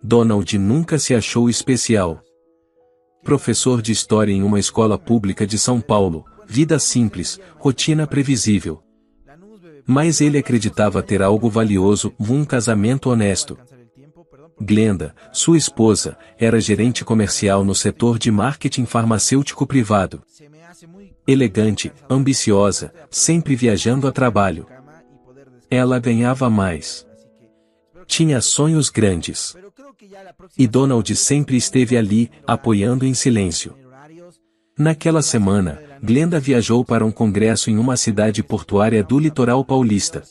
Donald nunca se achou especial. Professor de história em uma escola pública de São Paulo, vida simples, rotina previsível. Mas ele acreditava ter algo valioso, um casamento honesto. Glenda, sua esposa, era gerente comercial no setor de marketing farmacêutico privado. Elegante, ambiciosa, sempre viajando a trabalho. Ela ganhava mais. Tinha sonhos grandes. E Donald sempre esteve ali, apoiando em silêncio. Naquela semana, Glenda viajou para um congresso em uma cidade portuária do litoral paulista.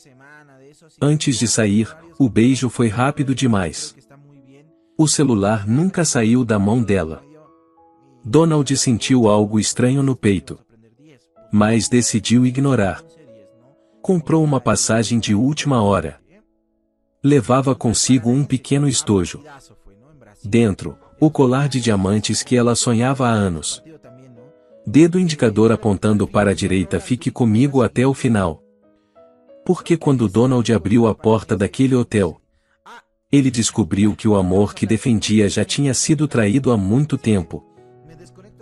Antes de sair, o beijo foi rápido demais. O celular nunca saiu da mão dela. Donald sentiu algo estranho no peito. Mas decidiu ignorar. Comprou uma passagem de última hora. Levava consigo um pequeno estojo. Dentro, o colar de diamantes que ela sonhava há anos. Dedo indicador apontando para a direita, fique comigo até o final. Porque quando Donald abriu a porta daquele hotel, ele descobriu que o amor que defendia já tinha sido traído há muito tempo.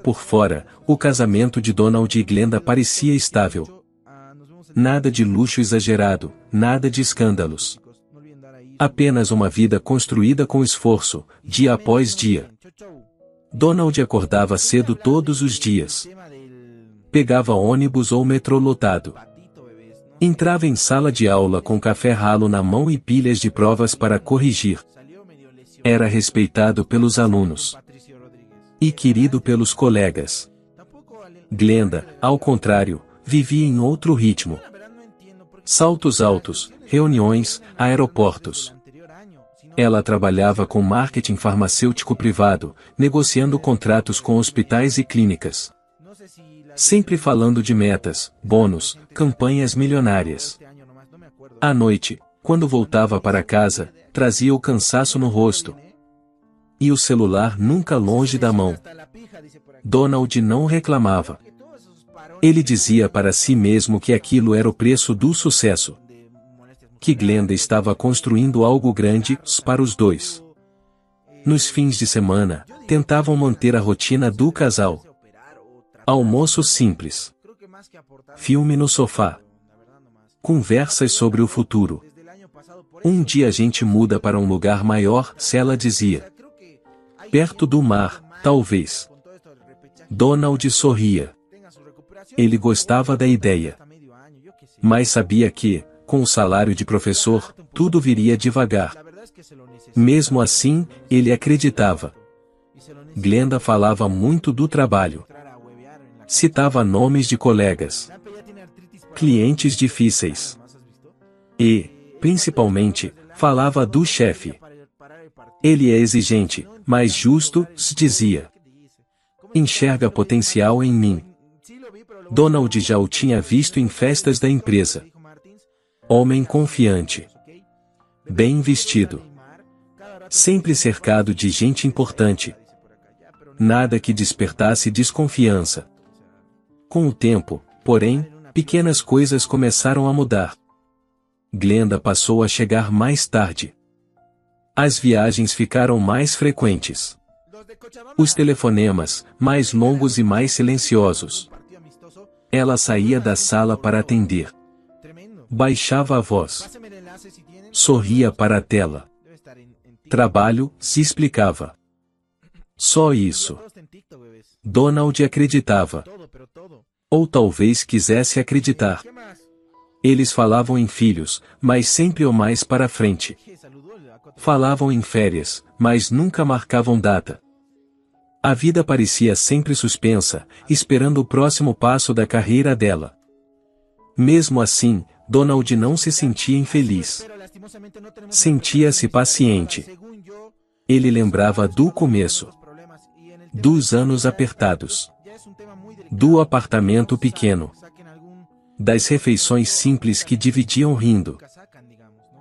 Por fora, o casamento de Donald e Glenda parecia estável. Nada de luxo exagerado, nada de escândalos. Apenas uma vida construída com esforço, dia após dia. Donald acordava cedo todos os dias. Pegava ônibus ou metrô lotado. Entrava em sala de aula com café ralo na mão e pilhas de provas para corrigir. Era respeitado pelos alunos. E querido pelos colegas. Glenda, ao contrário, vivia em outro ritmo. Saltos altos, reuniões, aeroportos. Ela trabalhava com marketing farmacêutico privado, negociando contratos com hospitais e clínicas. Sempre falando de metas, bônus, campanhas milionárias. À noite, quando voltava para casa, trazia o cansaço no rosto. E o celular nunca longe da mão. Donald não reclamava. Ele dizia para si mesmo que aquilo era o preço do sucesso. Que Glenda estava construindo algo grande para os dois. Nos fins de semana, tentavam manter a rotina do casal. Almoço simples. Filme no sofá. Conversas sobre o futuro. Um dia a gente muda para um lugar maior, se ela dizia. Perto do mar, talvez. Donald sorria. Ele gostava da ideia. Mas sabia que, com o salário de professor, tudo viria devagar. Mesmo assim, ele acreditava. Glenda falava muito do trabalho. Citava nomes de colegas. Clientes difíceis. E, principalmente, falava do chefe. Ele é exigente, mas justo, se dizia. Enxerga potencial em mim. Donald já o tinha visto em festas da empresa. Homem confiante. Bem vestido. Sempre cercado de gente importante. Nada que despertasse desconfiança. Com o tempo, porém, pequenas coisas começaram a mudar. Glenda passou a chegar mais tarde. As viagens ficaram mais frequentes. Os telefonemas, mais longos e mais silenciosos. Ela saía da sala para atender. Baixava a voz. Sorria para a tela. Trabalho, se explicava. Só isso. Donald acreditava. Ou talvez quisesse acreditar. Eles falavam em filhos, mas sempre o mais para frente. Falavam em férias, mas nunca marcavam data. A vida parecia sempre suspensa, esperando o próximo passo da carreira dela. Mesmo assim, Donald não se sentia infeliz. Sentia-se paciente. Ele lembrava do começo. Dos anos apertados. Do apartamento pequeno. Das refeições simples que dividiam rindo.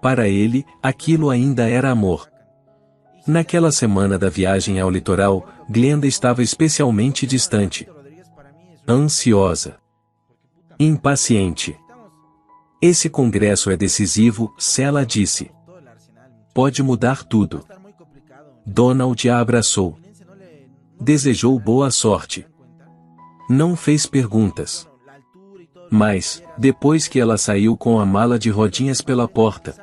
Para ele, aquilo ainda era amor. Naquela semana da viagem ao litoral, Glenda estava especialmente distante. Ansiosa. Impaciente. Esse congresso é decisivo, Sela disse. Pode mudar tudo. Donald a abraçou. Desejou boa sorte. Não fez perguntas. Mas, depois que ela saiu com a mala de rodinhas pela porta,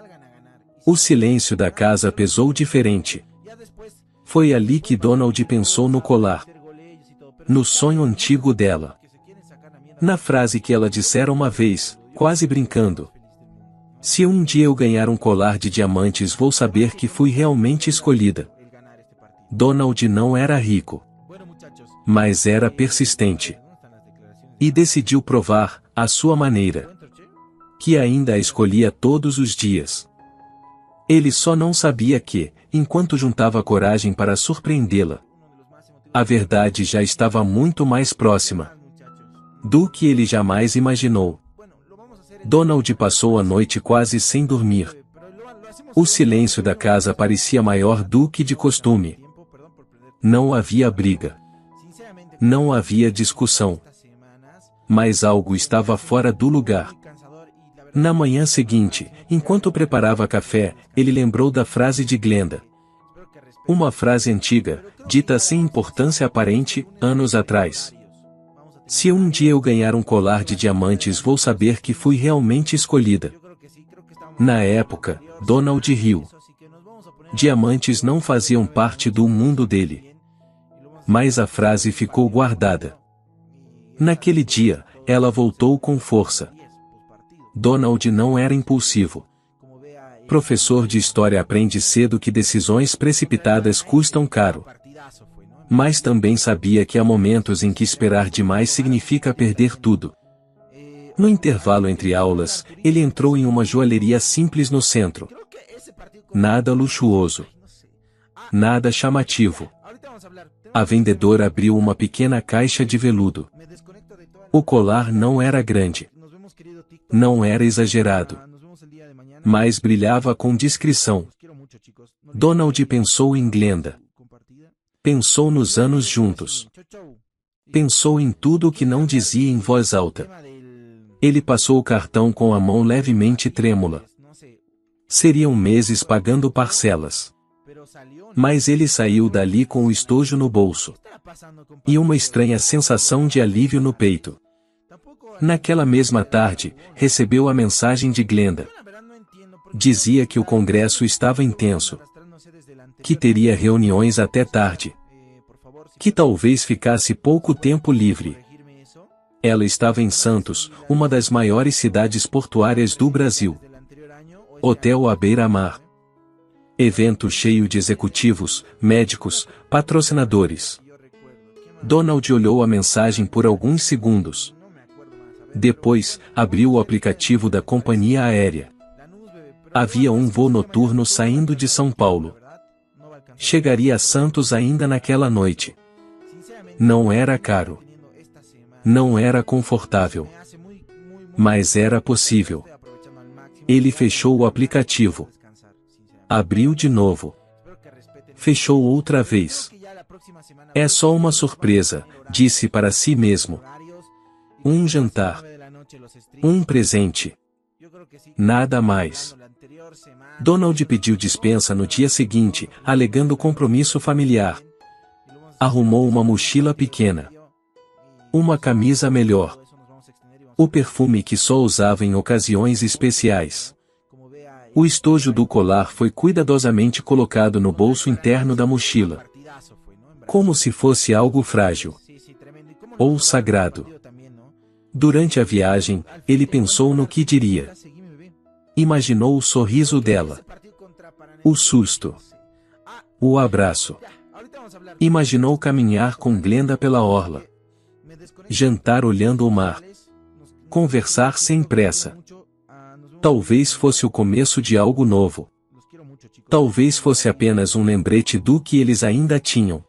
o silêncio da casa pesou diferente. Foi ali que Donald pensou no colar. No sonho antigo dela. Na frase que ela dissera uma vez, quase brincando. Se um dia eu ganhar um colar de diamantes, vou saber que fui realmente escolhida. Donald não era rico. Mas era persistente. E decidiu provar, à sua maneira, que ainda a escolhia todos os dias. Ele só não sabia que, enquanto juntava coragem para surpreendê-la, a verdade já estava muito mais próxima do que ele jamais imaginou. Donald passou a noite quase sem dormir. O silêncio da casa parecia maior do que de costume. Não havia briga. Não havia discussão. Mas algo estava fora do lugar. Na manhã seguinte, enquanto preparava café, ele lembrou da frase de Glenda. Uma frase antiga, dita sem importância aparente, anos atrás. Se um dia eu ganhar um colar de diamantes, vou saber que fui realmente escolhida. Na época, Donald riu. Diamantes não faziam parte do mundo dele. Mas a frase ficou guardada. Naquele dia, ela voltou com força. Donald não era impulsivo. Professor de história aprende cedo que decisões precipitadas custam caro. Mas também sabia que há momentos em que esperar demais significa perder tudo. No intervalo entre aulas, ele entrou em uma joalheria simples no centro. Nada luxuoso. Nada chamativo. A vendedora abriu uma pequena caixa de veludo. O colar não era grande. Não era exagerado. Mas brilhava com discrição. Donald pensou em Glenda. Pensou nos anos juntos. Pensou em tudo o que não dizia em voz alta. Ele passou o cartão com a mão levemente trêmula. Seriam meses pagando parcelas. Mas ele saiu dali com o estojo no bolso. E uma estranha sensação de alívio no peito. Naquela mesma tarde, recebeu a mensagem de Glenda. Dizia que o congresso estava intenso. Que teria reuniões até tarde. Que talvez ficasse pouco tempo livre. Ela estava em Santos, uma das maiores cidades portuárias do Brasil. Hotel à beira-mar. Evento cheio de executivos, médicos, patrocinadores. Donald olhou a mensagem por alguns segundos. Depois, abriu o aplicativo da companhia aérea. Havia um voo noturno saindo de São Paulo. Chegaria a Santos ainda naquela noite. Não era caro. Não era confortável. Mas era possível. Ele fechou o aplicativo. Abriu de novo. Fechou outra vez. É só uma surpresa, disse para si mesmo. Um jantar. Um presente. Nada mais. Donald pediu dispensa no dia seguinte, alegando compromisso familiar. Arrumou uma mochila pequena. Uma camisa melhor. O perfume que só usava em ocasiões especiais. O estojo do colar foi cuidadosamente colocado no bolso interno da mochila. Como se fosse algo frágil. Ou sagrado. Durante a viagem, ele pensou no que diria. Imaginou o sorriso dela. O susto. O abraço. Imaginou caminhar com Glenda pela orla. Jantar olhando o mar. Conversar sem pressa. Talvez fosse o começo de algo novo. Talvez fosse apenas um lembrete do que eles ainda tinham.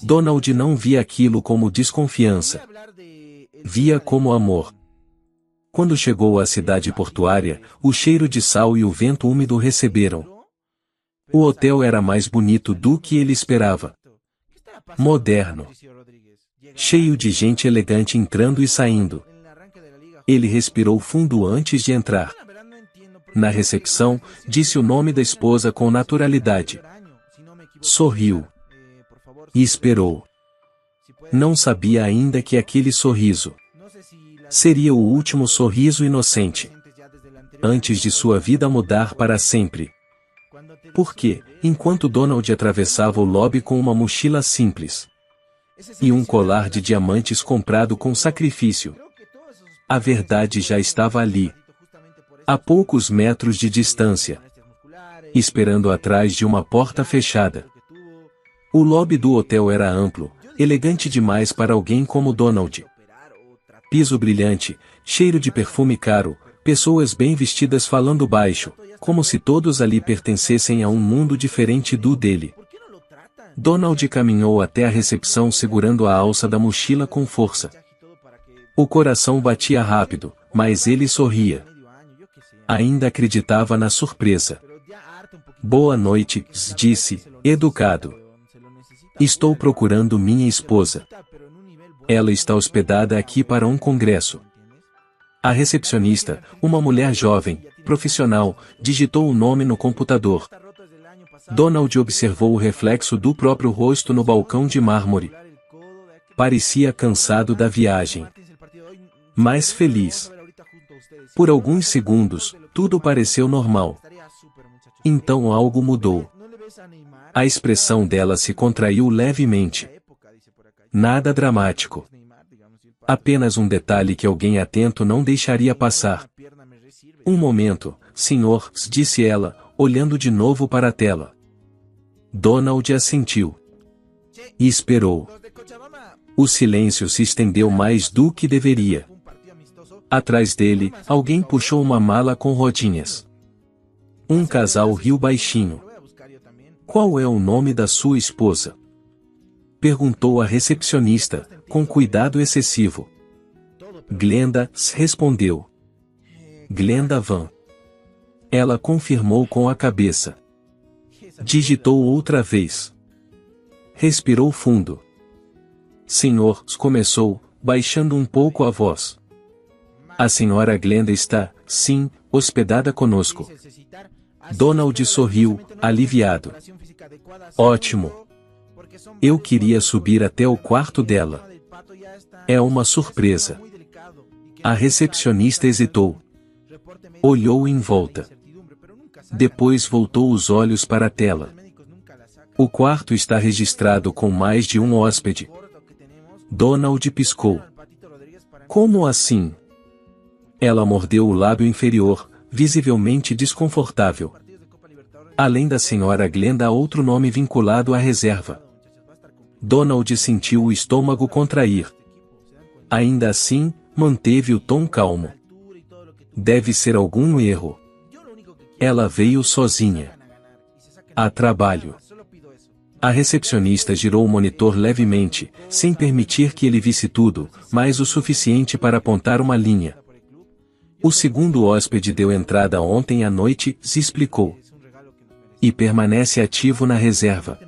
Donald não via aquilo como desconfiança. Via como amor. Quando chegou à cidade portuária, o cheiro de sal e o vento úmido receberam. O hotel era mais bonito do que ele esperava. Moderno. Cheio de gente elegante entrando e saindo. Ele respirou fundo antes de entrar. Na recepção, disse o nome da esposa com naturalidade. Sorriu. E esperou. Não sabia ainda que aquele sorriso seria o último sorriso inocente, antes de sua vida mudar para sempre. Porque, enquanto Donald atravessava o lobby com uma mochila simples e um colar de diamantes comprado com sacrifício, a verdade já estava ali, a poucos metros de distância, esperando atrás de uma porta fechada. O lobby do hotel era amplo, elegante demais para alguém como Donald. Piso brilhante, cheiro de perfume caro, pessoas bem vestidas falando baixo, como se todos ali pertencessem a um mundo diferente do dele. Donald caminhou até a recepção segurando a alça da mochila com força. O coração batia rápido, mas ele sorria. Ainda acreditava na surpresa. Boa noite, disse, educado. Estou procurando minha esposa. Ela está hospedada aqui para um congresso. A recepcionista, uma mulher jovem, profissional, digitou o nome no computador. Donald observou o reflexo do próprio rosto no balcão de mármore. Parecia cansado da viagem, mas feliz. Por alguns segundos, tudo pareceu normal. Então algo mudou. A expressão dela se contraiu levemente. Nada dramático. Apenas um detalhe que alguém atento não deixaria passar. Um momento, senhor, disse ela, olhando de novo para a tela. Donald assentiu. E esperou. O silêncio se estendeu mais do que deveria. Atrás dele, alguém puxou uma mala com rodinhas. Um casal riu baixinho. Qual é o nome da sua esposa? Perguntou a recepcionista, com cuidado excessivo. Glenda, respondeu. Glenda Van. Ela confirmou com a cabeça. Digitou outra vez. Respirou fundo. Senhor, começou, baixando um pouco a voz. A senhora Glenda está, sim, hospedada conosco. Donald sorriu, aliviado. Ótimo. Eu queria subir até o quarto dela. É uma surpresa. A recepcionista hesitou. Olhou em volta. Depois voltou os olhos para a tela. O quarto está registrado com mais de um hóspede. Donald piscou. Como assim? Ela mordeu o lábio inferior, visivelmente desconfortável. Além da senhora Glenda há outro nome vinculado à reserva. Donald sentiu o estômago contrair. Ainda assim, manteve o tom calmo. Deve ser algum erro. Ela veio sozinha. A trabalho. A recepcionista girou o monitor levemente, sem permitir que ele visse tudo, mas o suficiente para apontar uma linha. O segundo hóspede deu entrada ontem à noite, se explicou. E permanece ativo na reserva.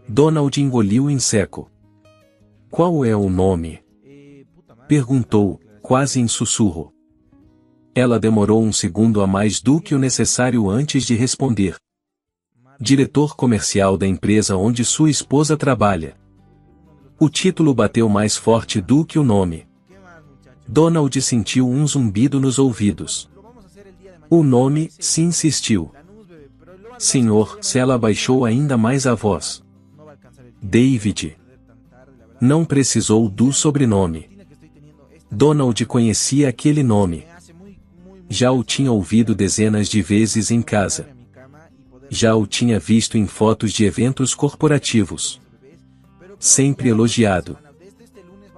Donald engoliu em seco. Qual é o nome? Perguntou, quase em sussurro. Ela demorou um segundo a mais do que o necessário antes de responder. Diretor comercial da empresa onde sua esposa trabalha. O título bateu mais forte do que o nome. Donald sentiu um zumbido nos ouvidos. O nome, se insistiu. Senhor, se ela baixou ainda mais a voz. David. Não precisou do sobrenome. Donald conhecia aquele nome. Já o tinha ouvido dezenas de vezes em casa. Já o tinha visto em fotos de eventos corporativos. Sempre elogiado.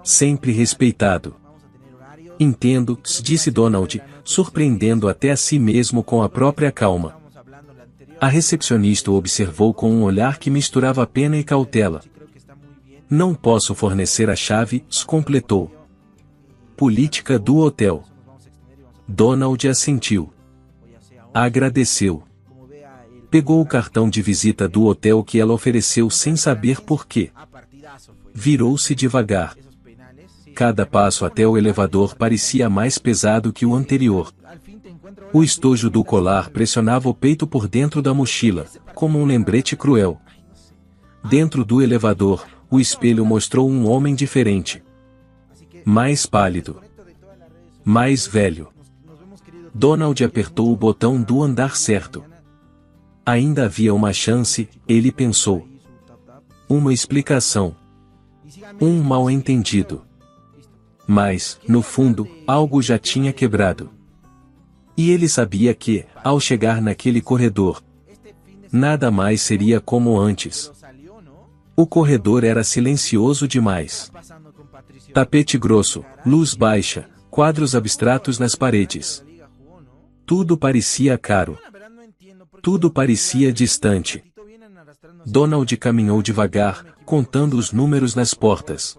Sempre respeitado. Entendo, disse Donald, surpreendendo até a si mesmo com a própria calma. A recepcionista o observou com um olhar que misturava pena e cautela. Não posso fornecer a chave, completou. Política do hotel. Donald assentiu. Agradeceu. Pegou o cartão de visita do hotel que ela ofereceu sem saber por quê. Virou-se devagar. Cada passo até o elevador parecia mais pesado que o anterior. O estojo do colar pressionava o peito por dentro da mochila, como um lembrete cruel. Dentro do elevador, o espelho mostrou um homem diferente. Mais pálido. Mais velho. Donald apertou o botão do andar certo. Ainda havia uma chance, ele pensou. Uma explicação. Um mal-entendido. Mas, no fundo, algo já tinha quebrado. E ele sabia que, ao chegar naquele corredor, nada mais seria como antes. O corredor era silencioso demais. Tapete grosso, luz baixa, quadros abstratos nas paredes. Tudo parecia caro. Tudo parecia distante. Donald caminhou devagar, contando os números nas portas.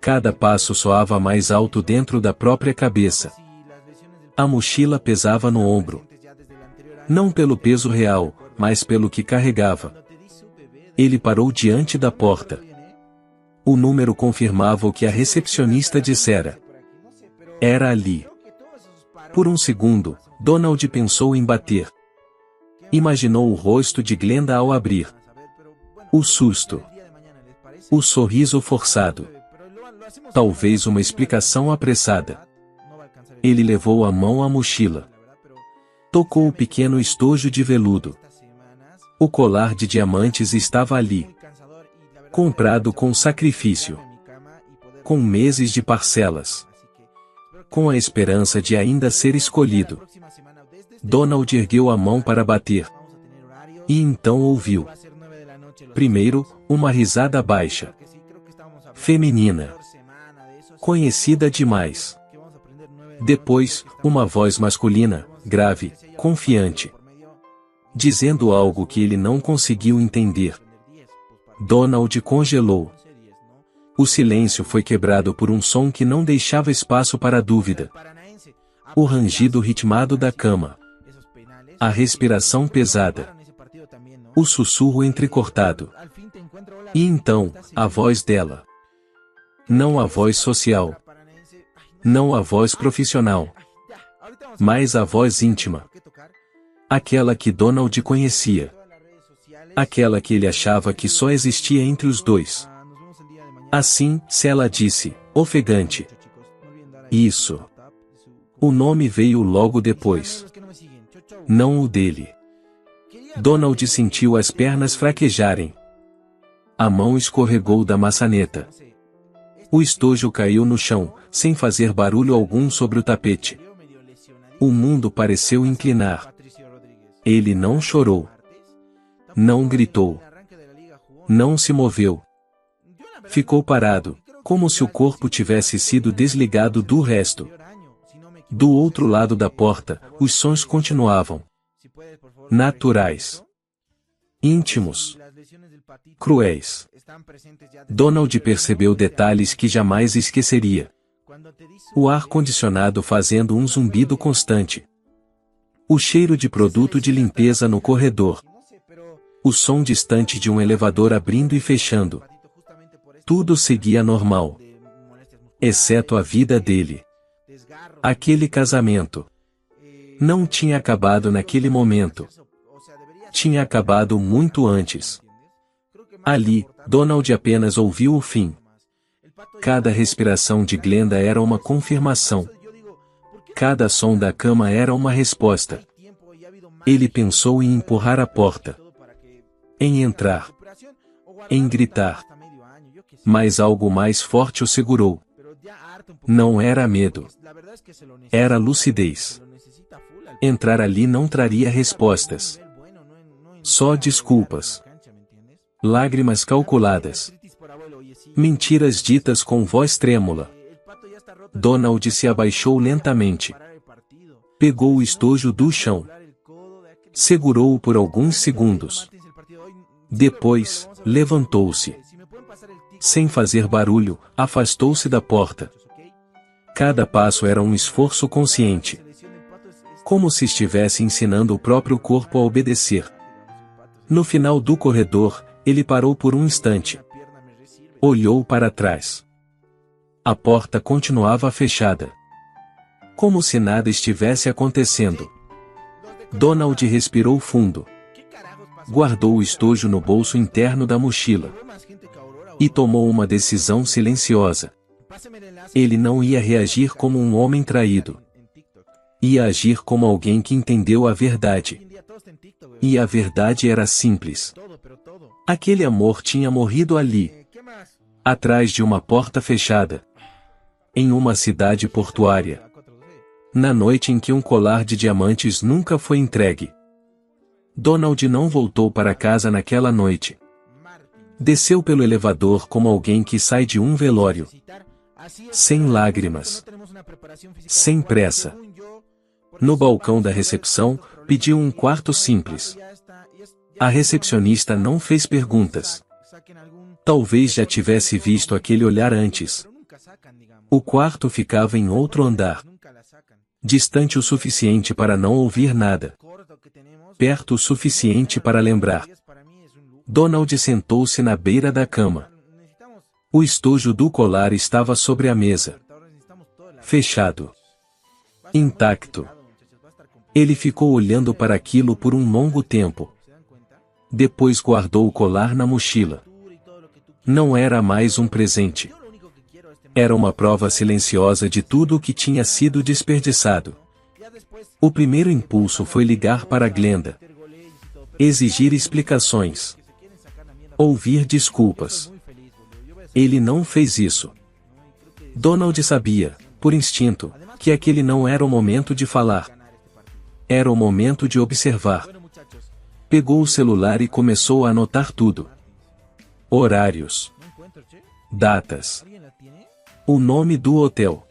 Cada passo soava mais alto dentro da própria cabeça. A mochila pesava no ombro. Não pelo peso real, mas pelo que carregava. Ele parou diante da porta. O número confirmava o que a recepcionista dissera. Era ali. Por um segundo, Donald pensou em bater. Imaginou o rosto de Glenda ao abrir. O susto. O sorriso forçado. Talvez uma explicação apressada. Ele levou a mão à mochila. Tocou o pequeno estojo de veludo. O colar de diamantes estava ali. Comprado com sacrifício. Com meses de parcelas. Com a esperança de ainda ser escolhido. Donald ergueu a mão para bater. E então ouviu. Primeiro, uma risada baixa. Feminina. Conhecida demais. Depois, uma voz masculina, grave, confiante. Dizendo algo que ele não conseguiu entender. Donald congelou. O silêncio foi quebrado por um som que não deixava espaço para dúvida. O rangido ritmado da cama. A respiração pesada. O sussurro entrecortado. E então, a voz dela. Não a voz social. Não a voz profissional. Mas a voz íntima. Aquela que Donald conhecia. Aquela que ele achava que só existia entre os dois. Assim, se ela disse, ofegante. Isso. O nome veio logo depois. Não o dele. Donald sentiu as pernas fraquejarem. A mão escorregou da maçaneta. O estojo caiu no chão, sem fazer barulho algum sobre o tapete. O mundo pareceu inclinar. Ele não chorou. Não gritou. Não se moveu. Ficou parado, como se o corpo tivesse sido desligado do resto. Do outro lado da porta, os sons continuavam. Naturais. Íntimos. Cruéis. Donald percebeu detalhes que jamais esqueceria. O ar-condicionado fazendo um zumbido constante. O cheiro de produto de limpeza no corredor. O som distante de um elevador abrindo e fechando. Tudo seguia normal. Exceto a vida dele. Aquele casamento. Não tinha acabado naquele momento. Tinha acabado muito antes. Ali, Donald apenas ouviu o fim. Cada respiração de Glenda era uma confirmação. Cada som da cama era uma resposta. Ele pensou em empurrar a porta. Em entrar. Em gritar. Mas algo mais forte o segurou. Não era medo. Era lucidez. Entrar ali não traria respostas. Só desculpas. Lágrimas calculadas. Mentiras ditas com voz trêmula. Donald se abaixou lentamente. Pegou o estojo do chão. Segurou-o por alguns segundos. Depois, levantou-se. Sem fazer barulho, afastou-se da porta. Cada passo era um esforço consciente. Como se estivesse ensinando o próprio corpo a obedecer. No final do corredor, ele parou por um instante. Olhou para trás. A porta continuava fechada. Como se nada estivesse acontecendo. Donald respirou fundo. Guardou o estojo no bolso interno da mochila. E tomou uma decisão silenciosa. Ele não ia reagir como um homem traído. Ia agir como alguém que entendeu a verdade. E a verdade era simples. Aquele amor tinha morrido ali, atrás de uma porta fechada, em uma cidade portuária, na noite em que um colar de diamantes nunca foi entregue. Donald não voltou para casa naquela noite. Desceu pelo elevador como alguém que sai de um velório, sem lágrimas, sem pressa. No balcão da recepção, pediu um quarto simples. A recepcionista não fez perguntas. Talvez já tivesse visto aquele olhar antes. O quarto ficava em outro andar, distante o suficiente para não ouvir nada, perto o suficiente para lembrar. Donald sentou-se na beira da cama. O estojo do colar estava sobre a mesa, fechado, intacto. Ele ficou olhando para aquilo por um longo tempo. Depois guardou o colar na mochila. Não era mais um presente. Era uma prova silenciosa de tudo o que tinha sido desperdiçado. O primeiro impulso foi ligar para Glenda. Exigir explicações. Ouvir desculpas. Ele não fez isso. Donald sabia, por instinto, que aquele não era o momento de falar. Era o momento de observar. Pegou o celular e começou a anotar tudo. Horários. Datas. O nome do hotel.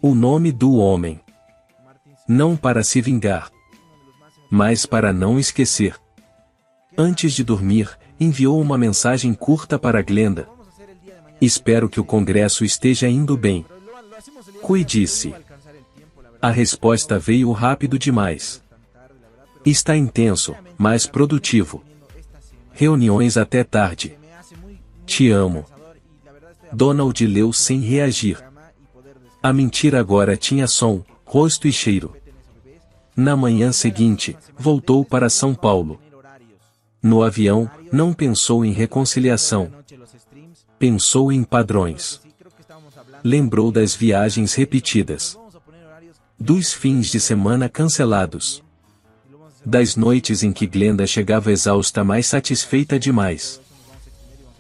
O nome do homem. Não para se vingar, mas para não esquecer. Antes de dormir, enviou uma mensagem curta para Glenda. Espero que o congresso esteja indo bem. Cuide-se. A resposta veio rápido demais. Está intenso, mas produtivo. Reuniões até tarde. Te amo. Donald leu sem reagir. A mentira agora tinha som, rosto e cheiro. Na manhã seguinte, voltou para São Paulo. No avião, não pensou em reconciliação. Pensou em padrões. Lembrou das viagens repetidas. Dos fins de semana cancelados. Das noites em que Glenda chegava exausta mas satisfeita demais.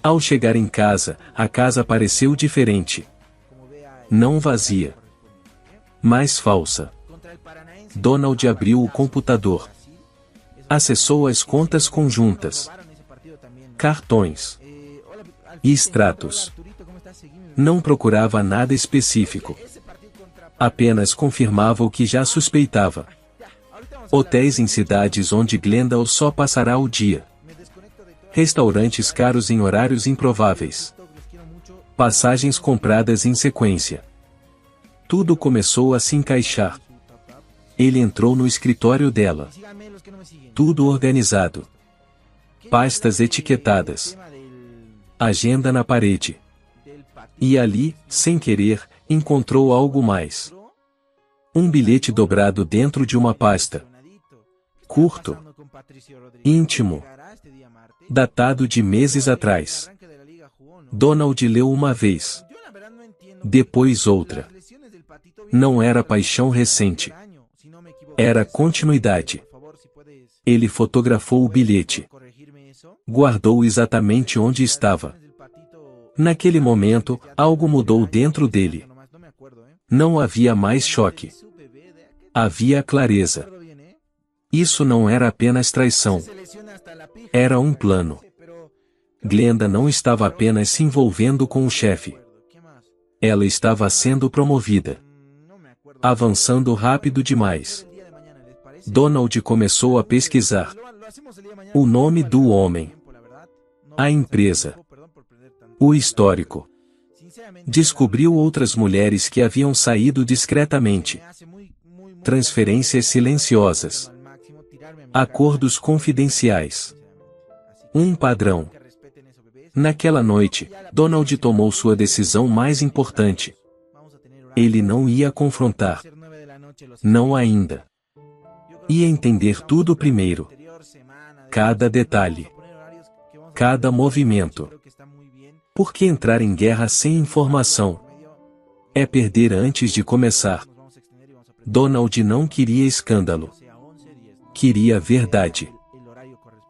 Ao chegar em casa, a casa pareceu diferente. Não vazia, mas falsa. Donald abriu o computador. Acessou as contas conjuntas, cartões e extratos. Não procurava nada específico. Apenas confirmava o que já suspeitava. Hotéis em cidades onde Glenda só passará o dia. Restaurantes caros em horários improváveis. Passagens compradas em sequência. Tudo começou a se encaixar. Ele entrou no escritório dela. Tudo organizado. Pastas etiquetadas. Agenda na parede. E ali, sem querer, encontrou algo mais. Um bilhete dobrado dentro de uma pasta. Curto. Íntimo. Datado de meses atrás. Donald leu uma vez. Depois outra. Não era paixão recente. Era continuidade. Ele fotografou o bilhete. Guardou exatamente onde estava. Naquele momento, algo mudou dentro dele. Não havia mais choque. Havia clareza. Isso não era apenas traição. Era um plano. Glenda não estava apenas se envolvendo com o chefe. Ela estava sendo promovida. Avançando rápido demais. Donald começou a pesquisar. O nome do homem. A empresa. O histórico. Descobriu outras mulheres que haviam saído discretamente. Transferências silenciosas. Acordos confidenciais. Um padrão. Naquela noite, Donald tomou sua decisão mais importante. Ele não ia confrontar. Não ainda. Ia entender tudo primeiro. cada detalhe, cada movimento. Por que entrar em guerra sem informação? É perder antes de começar. Donald não queria escândalo. Queria verdade.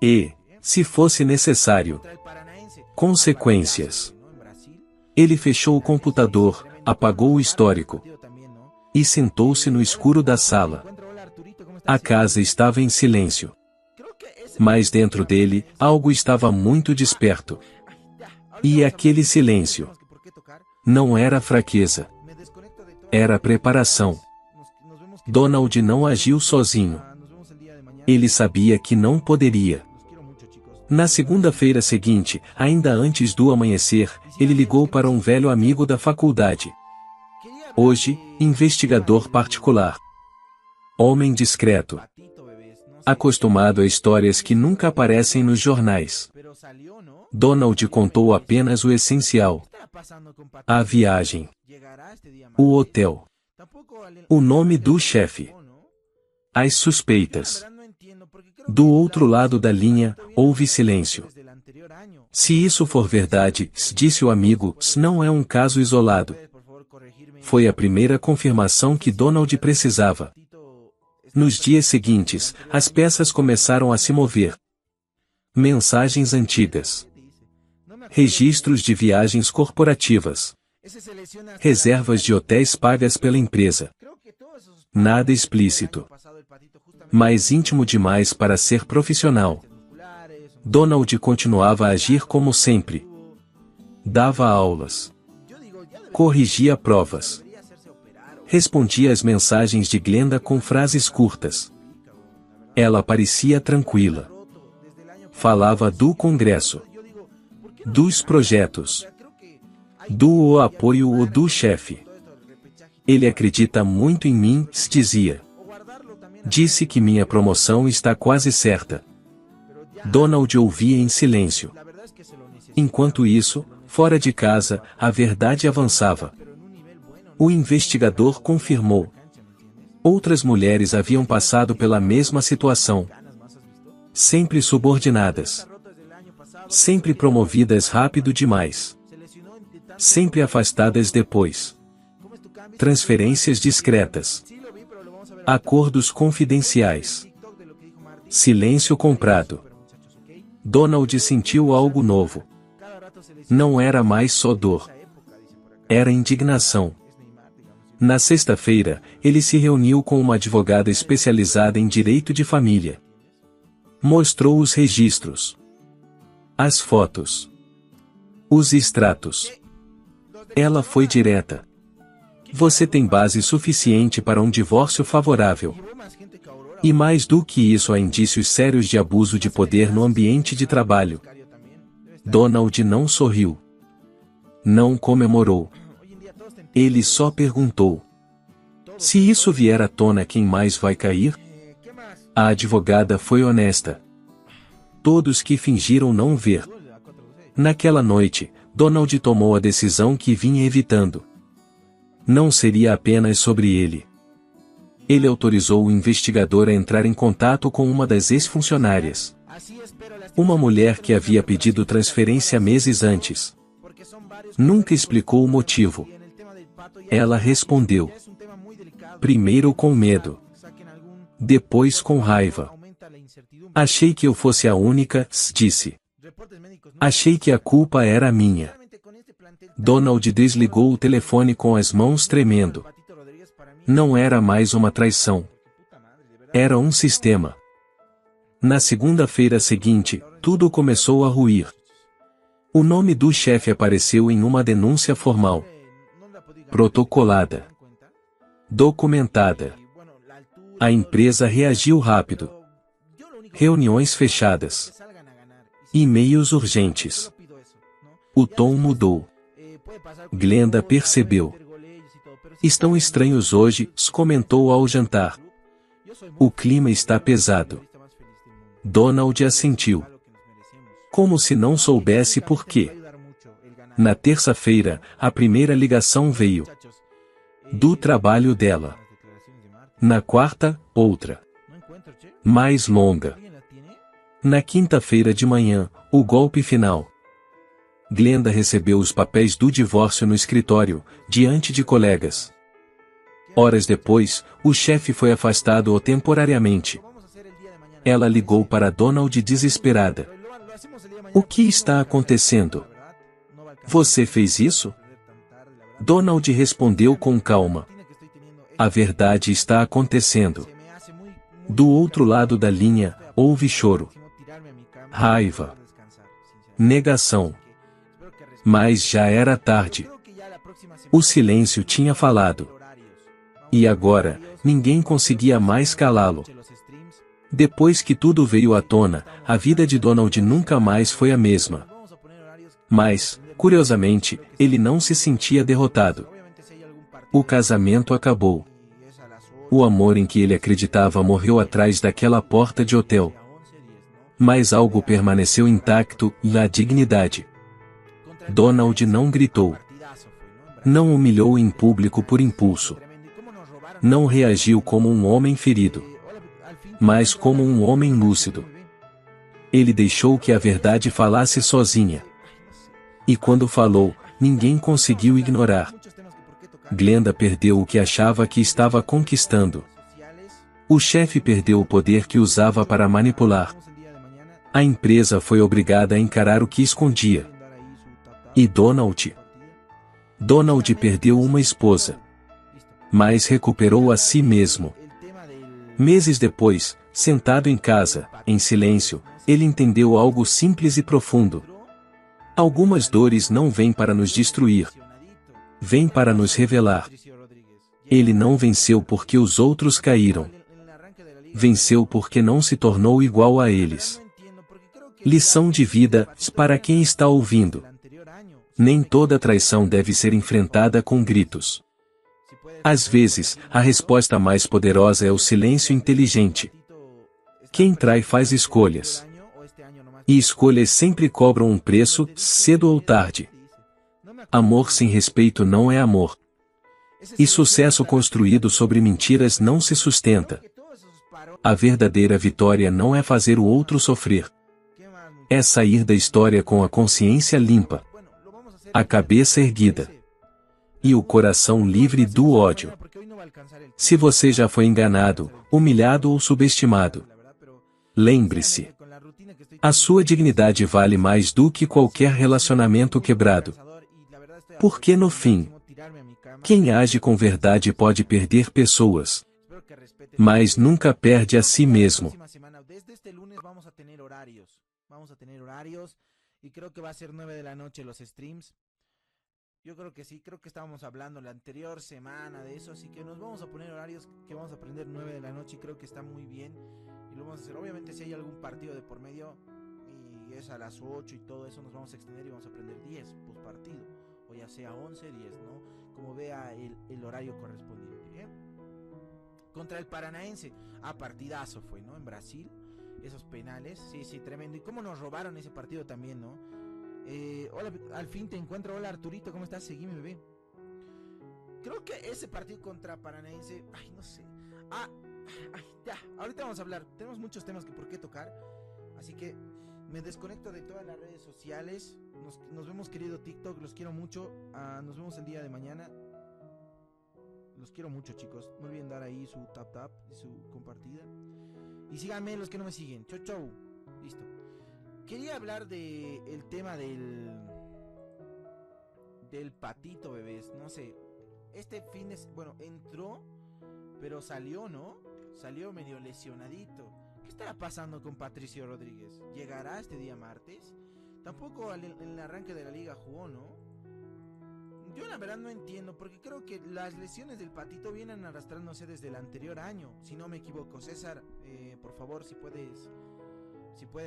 E, se fosse necessário, consequências. Ele fechou o computador, apagou o histórico e sentou-se no escuro da sala. A casa estava em silêncio. Mas dentro dele, algo estava muito desperto. E aquele silêncio não era fraqueza. Era preparação. Donald não agiu sozinho. Ele sabia que não poderia. Na segunda-feira seguinte, ainda antes do amanhecer, ele ligou para um velho amigo da faculdade. Hoje, investigador particular. Homem discreto. Acostumado a histórias que nunca aparecem nos jornais. Donald contou apenas o essencial. A viagem. O hotel. O nome do chefe. As suspeitas. Do outro lado da linha, houve silêncio. Se isso for verdade, disse o amigo, não é um caso isolado. Foi a primeira confirmação que Donald precisava. Nos dias seguintes, as peças começaram a se mover. Mensagens antigas. Registros de viagens corporativas. Reservas de hotéis pagas pela empresa. Nada explícito. Mas íntimo demais para ser profissional. Donald continuava a agir como sempre. Dava aulas. Corrigia provas. Respondia às mensagens de Glenda com frases curtas. Ela parecia tranquila. Falava do Congresso. Dos projetos. Do apoio ou do chefe. Ele acredita muito em mim, dizia. Disse que minha promoção está quase certa. Donald ouvia em silêncio. Enquanto isso, fora de casa, a verdade avançava. O investigador confirmou. Outras mulheres haviam passado pela mesma situação. Sempre subordinadas. Sempre promovidas rápido demais. Sempre afastadas depois. Transferências discretas. Acordos confidenciais. Silêncio comprado. Donald sentiu algo novo. Não era mais só dor. Era indignação. Na sexta-feira, ele se reuniu com uma advogada especializada em direito de família. Mostrou os registros. As fotos. Os extratos. Ela foi direta. Você tem base suficiente para um divórcio favorável. E mais do que isso, há indícios sérios de abuso de poder no ambiente de trabalho. Donald não sorriu. Não comemorou. Ele só perguntou. Se isso vier à tona, quem mais vai cair? A advogada foi honesta. Todos que fingiram não ver. Naquela noite, Donald tomou a decisão que vinha evitando. Não seria apenas sobre ele. Ele autorizou o investigador a entrar em contato com uma das ex-funcionárias. Uma mulher que havia pedido transferência meses antes. Nunca explicou o motivo. Ela respondeu. Primeiro com medo. Depois com raiva. Achei que eu fosse a única, disse. Achei que a culpa era minha. Donald desligou o telefone com as mãos tremendo. Não era mais uma traição. Era um sistema. Na segunda-feira seguinte, tudo começou a ruir. O nome do chefe apareceu em uma denúncia formal. Protocolada. Documentada. A empresa reagiu rápido. Reuniões fechadas. E-mails urgentes. O tom mudou. Glenda percebeu. Estão estranhos hoje, comentou ao jantar. O clima está pesado. Donald assentiu. Como se não soubesse por quê. Na terça-feira, a primeira ligação veio. Do trabalho dela. Na quarta, outra. Mais longa. Na quinta-feira de manhã, o golpe final. Glenda recebeu os papéis do divórcio no escritório, diante de colegas. Horas depois, o chefe foi afastado temporariamente. Ela ligou para Donald desesperada. O que está acontecendo? Você fez isso? Donald respondeu com calma. A verdade está acontecendo. Do outro lado da linha, houve choro, raiva, negação. Mas já era tarde. O silêncio tinha falado. E agora, ninguém conseguia mais calá-lo. Depois que tudo veio à tona, a vida de Donald nunca mais foi a mesma. Mas, curiosamente, ele não se sentia derrotado. O casamento acabou. O amor em que ele acreditava morreu atrás daquela porta de hotel. Mas algo permaneceu intacto, e a dignidade. Donald não gritou. Não humilhou em público por impulso. Não reagiu como um homem ferido, mas como um homem lúcido. Ele deixou que a verdade falasse sozinha. E quando falou, ninguém conseguiu ignorar. Glenda perdeu o que achava que estava conquistando. O chefe perdeu o poder que usava para manipular. A empresa foi obrigada a encarar o que escondia. E Donald? Donald perdeu uma esposa. Mas recuperou a si mesmo. Meses depois, sentado em casa, em silêncio, ele entendeu algo simples e profundo. Algumas dores não vêm para nos destruir. Vêm para nos revelar. Ele não venceu porque os outros caíram. Venceu porque não se tornou igual a eles. Lição de vida, para quem está ouvindo. Nem toda traição deve ser enfrentada com gritos. Às vezes, a resposta mais poderosa é o silêncio inteligente. Quem trai faz escolhas. E escolhas sempre cobram um preço, cedo ou tarde. Amor sem respeito não é amor. E sucesso construído sobre mentiras não se sustenta. A verdadeira vitória não é fazer o outro sofrer. É sair da história com a consciência limpa, a cabeça erguida e o coração livre do ódio. Se você já foi enganado, humilhado ou subestimado, lembre-se. A sua dignidade vale mais do que qualquer relacionamento quebrado. Porque no fim, quem age com verdade pode perder pessoas, mas nunca perde a si mesmo. Desde este lunes vamos a tener horarios. Y creo que va a ser 9 de la noche los streams. Yo creo que sí, creo que estábamos hablando la anterior semana de eso, así que nos vamos a poner horarios que vamos a aprender 9 de la noche y creo que está muy bien. Y lo vamos a hacer, obviamente si hay algún partido de por medio y es a las 8 y todo eso, nos vamos a extender y vamos a aprender 10 post partido. O ya sea 11, 10, ¿no? Como vea el horario correspondiente. Contra el Paranaense, partidazo fue, ¿no? En Brasil, esos penales, sí, tremendo. Y cómo nos robaron ese partido también, ¿no? Hola, al fin te encuentro. Hola Arturito, ¿cómo estás? Seguime, bebé. Creo que ese partido contra Paranaense, no sé. Ya, ahorita vamos a hablar. Tenemos muchos temas que por qué tocar. Así que me desconecto de todas las redes sociales. Nos vemos, querido TikTok, los quiero mucho. Nos vemos el día de mañana. Los quiero mucho, chicos. No olviden dar ahí su tap y su compartida. Y síganme los que no me siguen. Chau. Listo. Quería hablar de el tema del patito, bebés. No sé. Este fin de... Bueno, entró, pero salió, ¿no? Salió medio lesionadito. ¿Qué estará pasando con Patricio Rodríguez? ¿Llegará este día martes? Tampoco en el arranque de la liga jugó, ¿no? Yo la verdad no entiendo, porque creo que las lesiones del patito vienen arrastrándose desde el anterior año, si no me equivoco. César, por favor, si puedes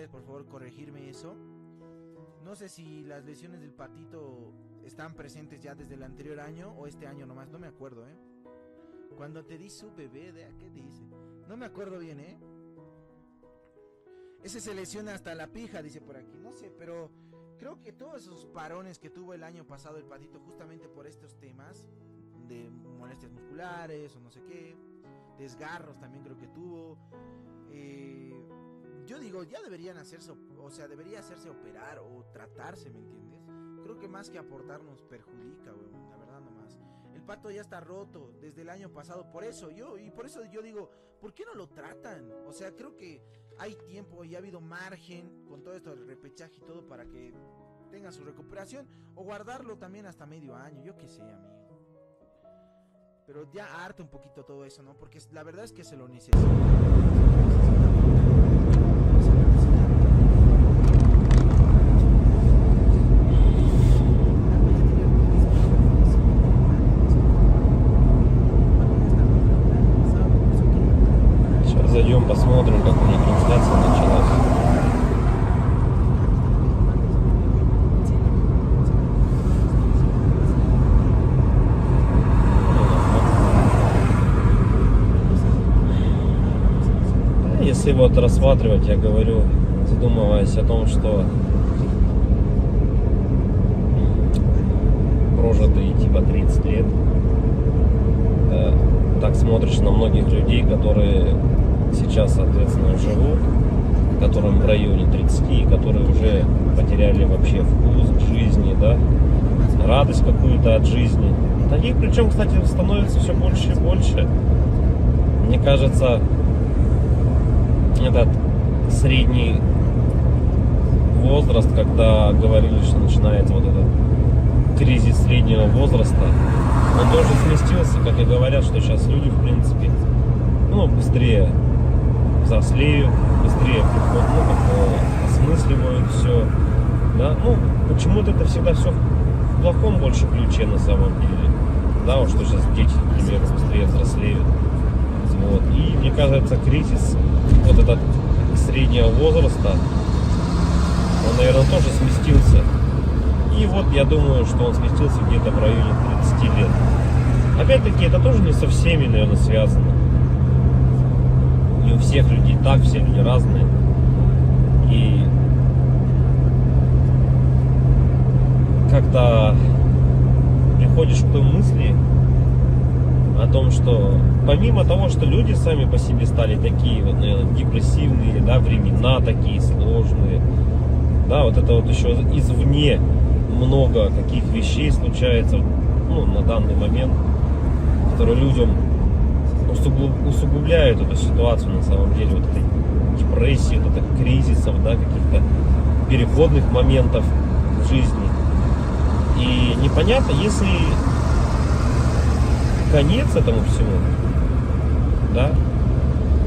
por favor corregirme eso. No sé si las lesiones del patito están presentes ya desde el anterior año o este año nomás, no me acuerdo, Cuando te di su bebé, ¿qué dice? No me acuerdo bien, Ese se lesiona hasta la pija, dice por aquí, no sé, pero... Creo que todos esos parones que tuvo el año pasado el patito justamente por estos temas de molestias musculares o no sé qué, desgarros también creo que tuvo. yo digo, ya deberían hacerse, o sea, debería hacerse operar o tratarse, ¿me entiendes? Creo que más que aportarnos perjudica, weón, la verdad nomás. El pato ya está roto desde el año pasado, por eso yo digo, ¿por qué no lo tratan? O sea, creo que hay tiempo y ha habido margen con todo esto del repechaje y todo para que tenga su recuperación o guardarlo también hasta medio año, yo qué sé, amigo. Pero ya harta un poquito todo eso, ¿no? Porque la verdad es que se lo necesita. Сейчас зайдем, посмотрим, как у них трансляция началась. Если вот рассматривать, я говорю, задумываясь о том, что прожитые типа 30 лет, так смотришь на многих людей, которые сейчас, соответственно, живут, которым в районе 30, которые уже потеряли вообще вкус к жизни, да, радость какую-то от жизни. Таких, причем, кстати, становится все больше и больше. Мне кажется, этот средний возраст, когда говорили, что начинается вот этот кризис среднего возраста, он тоже сместился, как и говорят, что сейчас люди, в принципе, быстрее взрослеют, быстрее осмысливают все, да, почему-то это всегда все в плохом больше ключе на самом деле, да, вот что сейчас дети, к примеру, быстрее взрослеют, вот, и мне кажется, кризис вот этот среднего возраста, он, наверное, тоже сместился. И вот я думаю, что он сместился где-то в районе 30 лет. Опять-таки, это тоже не со всеми, наверное, связано. Не у всех людей так, все люди разные. И когда приходишь к той мысли о том, что помимо того, что люди сами по себе стали такие вот, наверное, депрессивные, да, времена такие сложные, да, вот это вот еще извне много каких вещей случается, на данный момент, которые людям усугубляют эту ситуацию на самом деле, вот этой депрессии, вот этих кризисов, да, каких-то переходных моментов в жизни. И непонятно, если конец этому всему, да,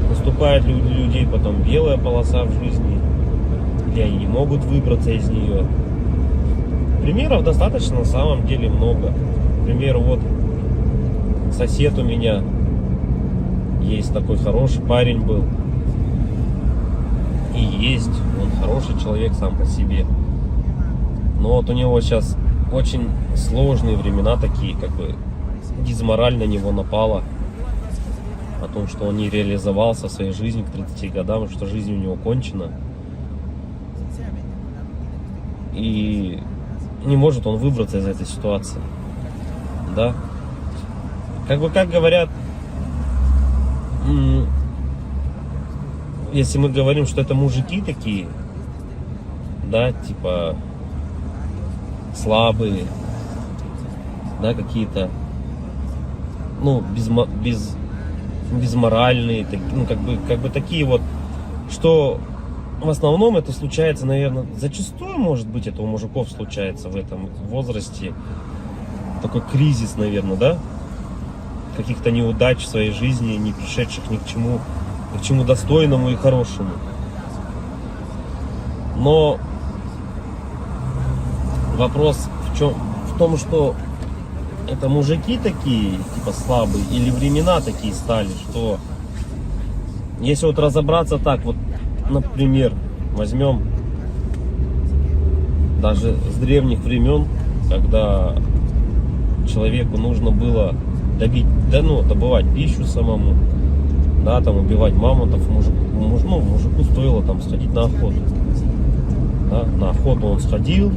наступает у людей потом белая полоса в жизни, или они не могут выбраться из нее. Примеров достаточно на самом деле много. К примеру, вот сосед у меня есть такой хороший парень был, и есть, он хороший человек сам по себе, но вот у него сейчас очень сложные времена такие, как бы дизмораль на него напала о том, что он не реализовался в своей жизни к 30 годам, что жизнь у него кончена. И не может он выбраться из этой ситуации. Да? Как говорят, если мы говорим, что это мужики такие, да, типа слабые, да, какие-то, безморальные, как бы такие вот, что в основном это случается, наверное, зачастую, может быть, это у мужиков случается в этом возрасте, такой кризис, наверное, да, каких-то неудач в своей жизни, не пришедших ни к чему достойному и хорошему. Но вопрос в том, что это мужики такие, типа слабые, или времена такие стали, что если вот разобраться так, вот, например, возьмем даже с древних времен, когда человеку нужно было добывать пищу самому, да, там убивать мамонтов, мужику стоило там сходить на охоту. Да, на охоту он сходил,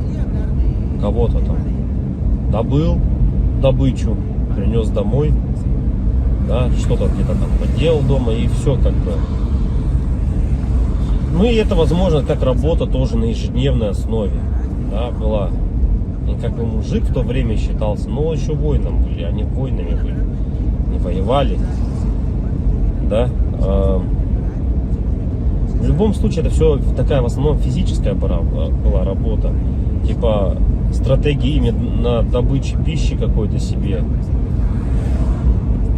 кого-то там добыл добычу, принес домой, да, что-то где-то там поделал дома, и все как бы. Ну и это, возможно, как работа тоже на ежедневной основе, да, была. И как бы мужик в то время считался, но еще воином были, они воинами были, не воевали, да. В любом случае это все такая в основном физическая была работа, типа стратегии именно добычи пищи какой-то себе.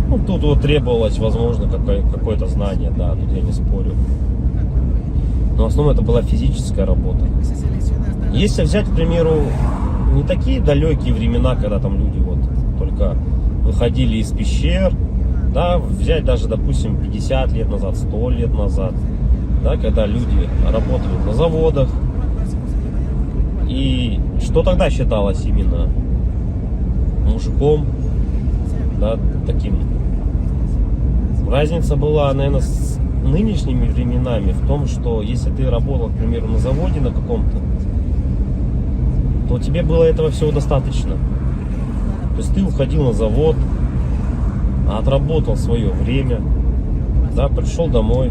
Ну, тут вот требовалось, возможно, какое-то знание, да, тут я не спорю. Но в основном это была физическая работа. Если взять, к примеру, не такие далекие времена, когда там люди вот только выходили из пещер, да, взять даже, допустим, 50 лет назад, 100 лет назад, да, когда люди работали на заводах, и что тогда считалось именно мужиком, да, таким. Разница была, наверное, с нынешними временами в том, что если ты работал, к примеру, на заводе на каком-то, то тебе было этого всего достаточно. То есть ты уходил на завод, отработал свое время, да, пришел домой,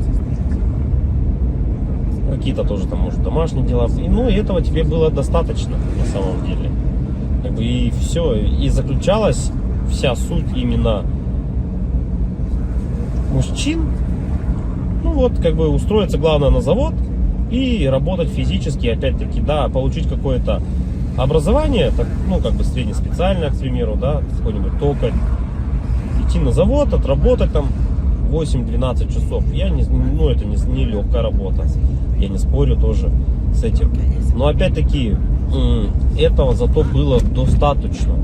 какие-то тоже там, может, домашние дела, и, ну, и этого тебе было достаточно на самом деле. Как бы и все, и заключалась вся суть именно мужчин, ну вот, как бы устроиться, главное, на завод и работать физически, опять-таки, да, получить какое-то образование, так, ну, как бы среднеспециальное, к примеру, да, какой-нибудь токарь, идти на завод, отработать там 8-12 часов. Ну, это не легкая работа, я не спорю тоже с этим. Но опять-таки, этого зато было достаточно.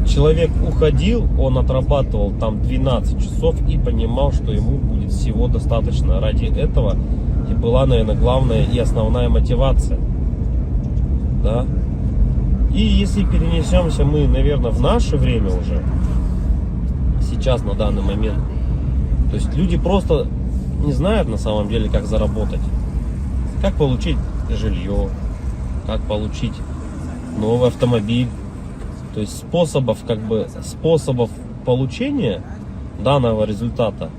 Человек уходил, он отрабатывал там 12 часов и понимал, что ему будет всего достаточно. Ради этого и была, наверное, главная и основная мотивация. Да? И если перенесемся мы, наверное, в наше время уже, сейчас, на данный момент, то есть люди просто не знают на самом деле, как заработать. Как получить жилье, как получить новый автомобиль. То есть способов получения данного результата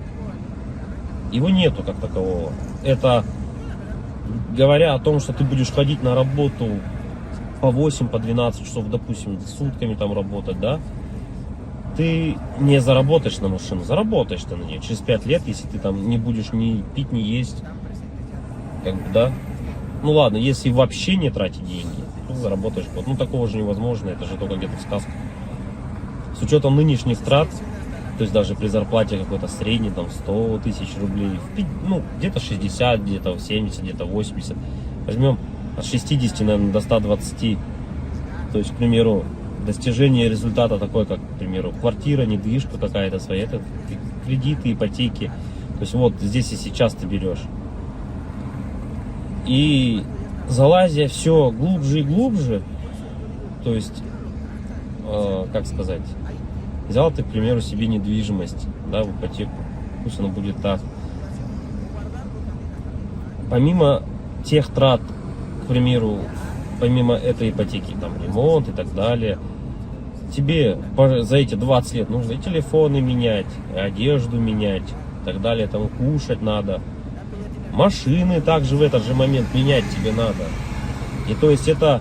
его нету как такового. Это говоря о том, что ты будешь ходить на работу по 8, по 12 часов, допустим, сутками там работать, да, ты не заработаешь на машину, заработаешь ты на нее через 5 лет, если ты там не будешь ни пить, ни есть, как бы, да. Ну ладно, если вообще не тратить деньги, то заработаешь. Ну такого же невозможно, это же только где-то в сказках. С учетом нынешних трат, то есть даже при зарплате какой-то средней, там 100 тысяч рублей, ну где-то 60, где-то 70, где-то 80, возьмем от 60, наверное, до 120, то есть, к примеру, достижение результата такой, как, к примеру, квартира, недвижка какая-то своя, это кредиты, ипотеки, то есть вот здесь и сейчас ты берешь. И залазя все глубже и глубже, то есть, как сказать, взял ты, к примеру, себе недвижимость, да, в ипотеку, пусть она будет так. Помимо тех трат, к примеру, помимо этой ипотеки, там, ремонт и так далее, тебе за эти 20 лет нужно и телефоны менять, и одежду менять, и так далее, там, кушать надо. Машины также в этот же момент менять тебе надо. И то есть это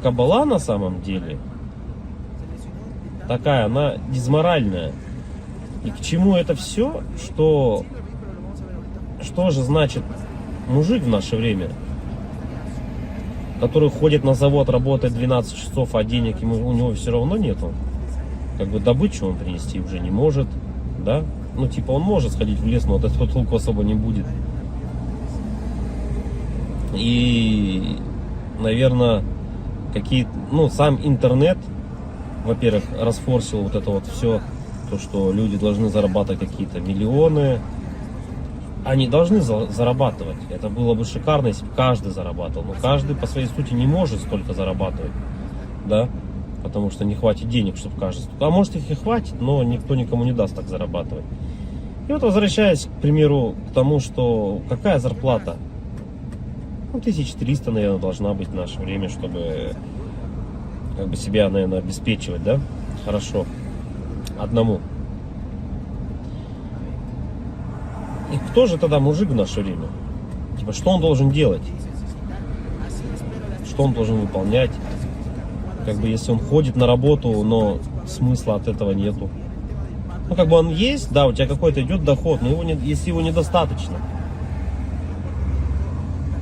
кабала на самом деле такая, она дизморальная. И к чему это все? Что же значит мужик в наше время, который ходит на завод, работает 12 часов, а денег у него все равно нету. Как бы добычу он принести уже не может, да? Ну типа он может сходить в лес, но от этого толку особо не будет. И, наверное, сам интернет, во-первых, расфорсил вот это вот все, то, что люди должны зарабатывать какие-то миллионы. Они должны зарабатывать. Это было бы шикарно, если бы каждый зарабатывал. Но каждый по своей сути не может столько зарабатывать, да, потому что не хватит денег, чтобы каждый. А может их и хватит, но никто никому не даст так зарабатывать. И вот возвращаясь, к примеру, к тому, что какая зарплата? 1300, наверное, должна быть в наше время, чтобы как бы себя, наверное, обеспечивать, да, хорошо, одному. И кто же тогда мужик в наше время? Типа, что он должен делать? Что он должен выполнять? Как бы, если он ходит на работу, но смысла от этого нету. Ну, как бы он есть, да, у тебя какой-то идет доход, но если его недостаточно.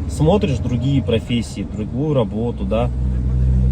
Смотришь другие профессии, другую работу, да,